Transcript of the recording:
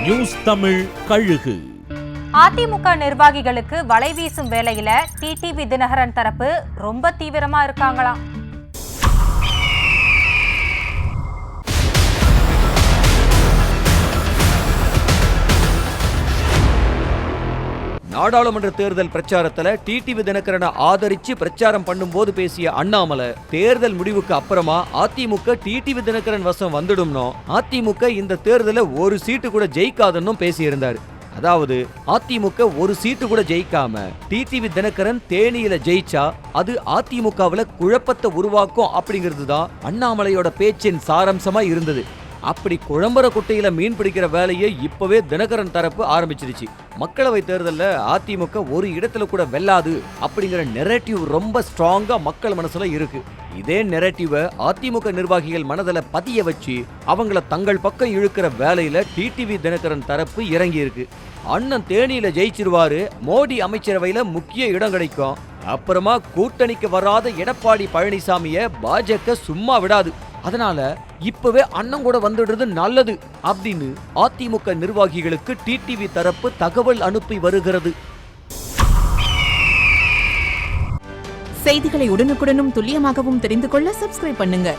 News Tamil கழுகு. அதிமுக நிர்வாகிகளுக்கு வலை வீசும் வேளையில டிடிவி தினகரன் தரப்பு ரொம்ப தீவிரமா இருக்காங்களாம். நாடாளுமன்ற தேர்தல் பிரச்சாரத்துல டிடிவி தினகரனை ஆதரிச்சு பிரச்சாரம் பண்ணும்போது பேசிய அண்ணாமலை, தேர்தல் முடிவுக்கு அப்புறமா அதிமுக டிடிவி தினகரன் வசம் வந்துடும்னோ அதிமுக இந்த தேர்தலை ஒரு சீட்டு கூட ஜெயிக்காதுன்னு பேசியிருந்தாரு. அதாவது அதிமுக ஒரு சீட்டு கூட ஜெயிக்காம டிடிவி தினகரன் தேனியில ஜெயிச்சா அது அதிமுகவுல குழப்பத்தை உருவாக்கும் அப்படிங்கிறது தான் அண்ணாமலையோட பேச்சின் சாரம்சமா இருந்தது. அப்படி குழம்பர குட்டையில மீன் பிடிக்கிற வேலையை இப்பவே தினகரன் தரப்பு ஆரம்பிச்சிருச்சு. மக்களவை தேர்தலில் அதிமுக ஒரு இடத்துல கூட வெல்லாது அப்படிங்கிற நெரேட்டிவ் ரொம்ப ஸ்ட்ராங்கா மக்கள் மனசுல இருக்கு. இதே நெரேட்டிவை அதிமுக நிர்வாகிகள் மனதில் பதிய வச்சு அவங்கள தங்கள் பக்கம் இழுக்கிற வேலையில டிடிவி தினகரன் தரப்பு இறங்கி இருக்கு. அண்ணன் தேனியில ஜெயிச்சிருவாரு, மோடி அமைச்சரவையில முக்கிய இடம் கிடைக்கும், அப்புறமா கூட்டணிக்கு வராத எடப்பாடி பழனிசாமிய பாஜக சும்மா விடாது, அதனால இப்பவே அண்ணன் கூட வந்துடுறது நல்லது அப்படின்னு அதிமுக நிர்வாகிகளுக்கு டிடிவி தரப்பு தகவல் அனுப்பி வருகிறது. செய்திகளை உடனுக்குடனும் துல்லியமாகவும் தெரிந்து கொள்ள சப்ஸ்கிரைப் பண்ணுங்க.